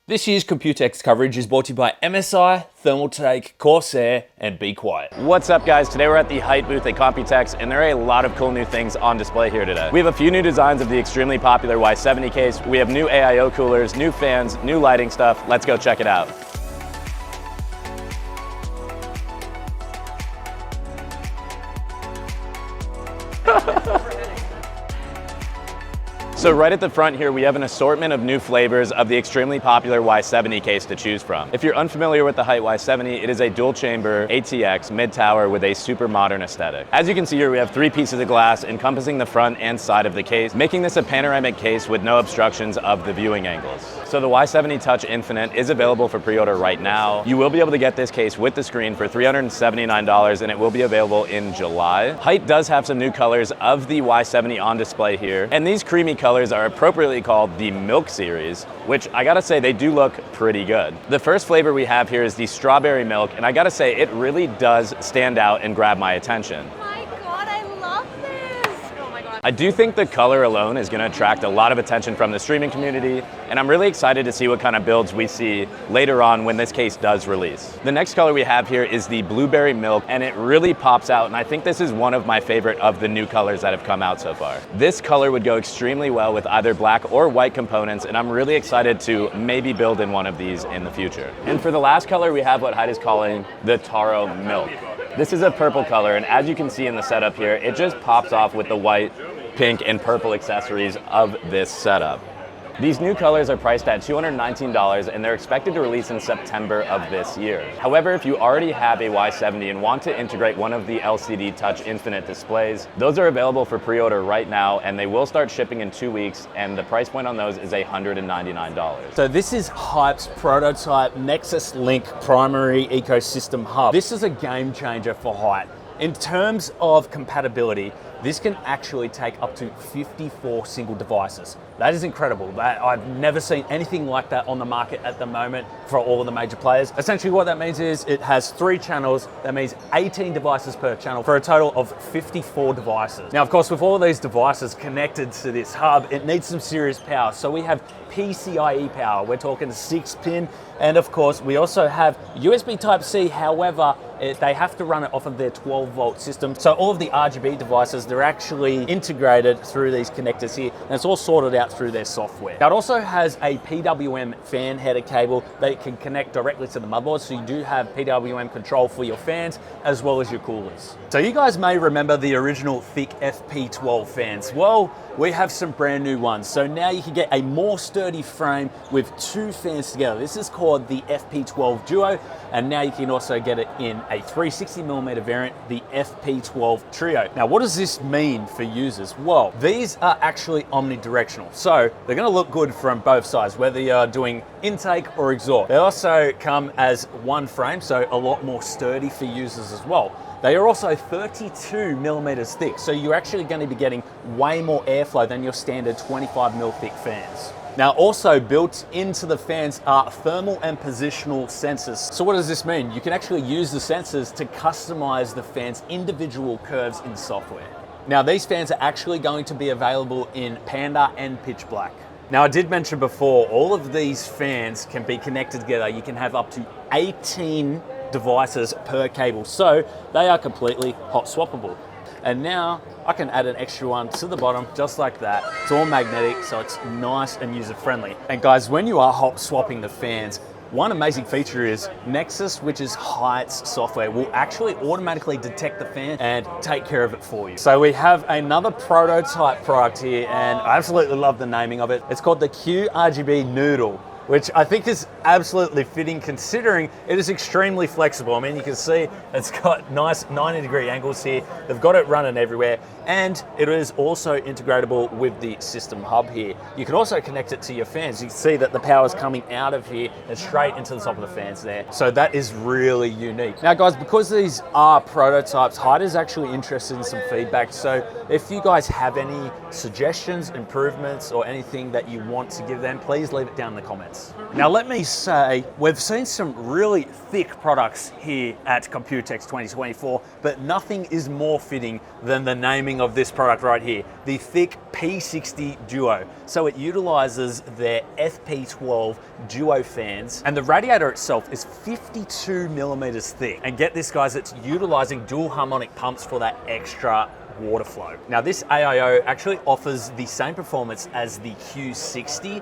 This year's Computex coverage is brought to you by MSI, Thermaltake, Corsair, and Be Quiet. What's up, guys? Today we're at the Height booth at Computex, and there are a lot of cool new things on display here today. We have a few new designs of the extremely popular Y70 case. We have new AIO coolers, new fans, new lighting stuff. Let's go check it out. So right at the front here, we have an assortment of new flavors of the extremely popular Y70 case to choose from. If you're unfamiliar with the Height Y70, it is a dual chamber ATX mid-tower with a super modern aesthetic. As you can see here, we have 3 pieces of glass encompassing the front and side of the case, making this a panoramic case with no obstructions of the viewing angles. So the Y70 Touch Infinite is available for pre-order right now. You will be able to get this case with the screen for $379, and it will be available in July. Height does have some new colors of the Y70 on display here, and these creamy colors are appropriately called the Milk Series, which I gotta say, they do look pretty good. The first flavor we have here is the Strawberry Milk, and I gotta say, it really does stand out and grab my attention. I do think the color alone is gonna attract a lot of attention from the streaming community, and I'm really excited to see what kind of builds we see later on when this case does release. The next color we have here is the Blueberry Milk, and it really pops out, and I think this is one of my favorite of the new colors that have come out so far. This color would go extremely well with either black or white components, and I'm really excited to maybe build in one of these in the future. And for the last color, we have what Height is calling the Taro Milk. This is a purple color, and as you can see in the setup here, it just pops off with the white, pink, and purple accessories of this setup. These new colors are priced at $219, and they're expected to release in September of this year. However, if you already have a Y70 and want to integrate one of the LCD Touch Infinite displays, those are available for pre-order right now, and they will start shipping in 2 weeks, and the price point on those is $199. So this is Hype's prototype Nexus Link primary ecosystem hub. This is a game changer for Hype. In terms of compatibility, this can actually take up to 54 single devices. That is incredible. I've never seen anything like that on the market at the moment for all of the major players. Essentially what that means is it has 3 channels. That means 18 devices per channel for a total of 54 devices. Now, of course, with all of these devices connected to this hub, it needs some serious power. So we have PCIe power. We're talking 6-pin. And of course, we also have USB Type-C. However, they have to run it off of their 12-volt system. So all of the RGB devices, they're actually integrated through these connectors here, and it's all sorted out through their software. Now, it also has a PWM fan header cable that can connect directly to the motherboard, so you do have PWM control for your fans as well as your coolers. So you guys may remember the original thick FP12 fans. Well, we have some brand new ones. So now you can get a more sturdy frame with 2 fans together. This is called the FP12 Duo, and now you can also get it in a 360mm variant, the FP12 Trio. Now, what does this mean for users? Well, these are actually omnidirectional. So they're gonna look good from both sides, whether you're doing intake or exhaust. They also come as 1 frame, so a lot more sturdy for users as well. They are also 32mm thick, so you're actually going to be getting way more airflow than your standard 25mm thick fans. Now, also built into the fans are thermal and positional sensors. So what does this mean? You can actually use the sensors to customize the fan's individual curves in software. Now, these fans are actually going to be available in Panda and Pitch Black. Now, I did mention before, all of these fans can be connected together. You can have up to 18 devices per cable, so they are completely hot swappable. And now I can add an extra one to the bottom just like that. It's all magnetic, so it's nice and user friendly. And guys, when you are hot swapping the fans, one amazing feature is Nexus, which is Height's software, will actually automatically detect the fan and take care of it for you. So we have another prototype product here, and I absolutely love the naming of it. It's called the QRGB Noodle, which I think is absolutely fitting considering it is extremely flexible. I mean, you can see it's got nice 90-degree angles here. They've got it running everywhere, and it is also integratable with the system hub here. You can also connect it to your fans. You can see that the power is coming out of here and straight into the top of the fans there. So that is really unique. Now guys, because these are prototypes, Height is actually interested in some feedback. So if you guys have any suggestions, improvements, or anything that you want to give them, please leave it down in the comments. Now let me say, we've seen some really thick products here at Computex 2024, but nothing is more fitting than the naming naming of this product right here, the THICK P60 Duo. So it utilizes their FP12 Duo fans, and the radiator itself is 52 millimeters thick. And get this, guys, it's utilizing dual harmonic pumps for that extra water flow. Now this AIO actually offers the same performance as the Q60,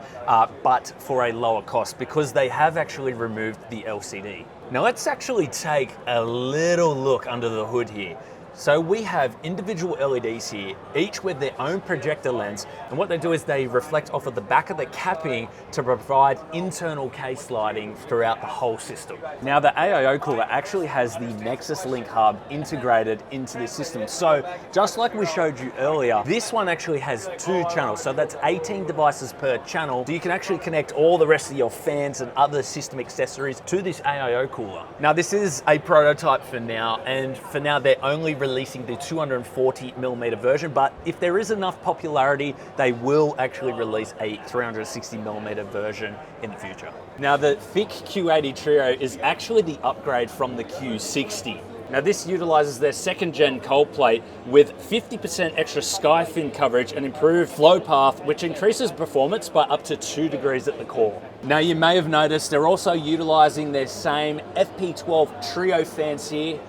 but for a lower cost because they have actually removed the LCD. Now let's actually take a little look under the hood here. So we have individual LEDs here, each with their own projector lens, and what they do is they reflect off of the back of the capping to provide internal case lighting throughout the whole system. Now the AIO cooler actually has the Nexus Link hub integrated into the system. So just like we showed you earlier, this one actually has 2 channels, so that's 18 devices per channel. So you can actually connect all the rest of your fans and other system accessories to this AIO cooler. Now this is a prototype for now, and for now they're only releasing the 240 millimeter version, but if there is enough popularity, they will actually release a 360 millimeter version in the future. Now the THICK Q80 Trio is actually the upgrade from the Q60. Now this utilizes their 2nd gen cold plate with 50% extra sky fin coverage and improved flow path, which increases performance by up to 2 degrees at the core. Now you may have noticed they're also utilizing their same FP12 Trio fans here.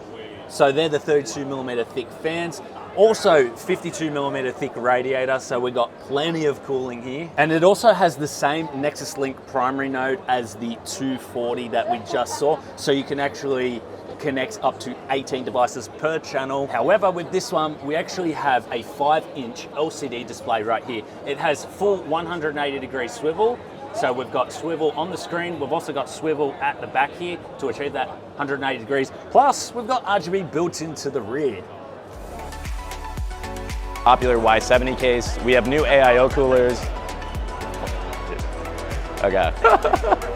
So they're the 32 millimeter thick fans. Also 52 millimeter thick radiator, so we got plenty of cooling here. And it also has the same Nexus Link primary node as the 240 that we just saw. So you can actually connect up to 18 devices per channel. However, with this one, we actually have a 5-inch LCD display right here. It has full 180 degree swivel. So we've got swivel on the screen, we've also got swivel at the back here to achieve that 180 degrees. Plus, we've got RGB built into the rear. Popular Y70 case. We have new AIO coolers. Okay.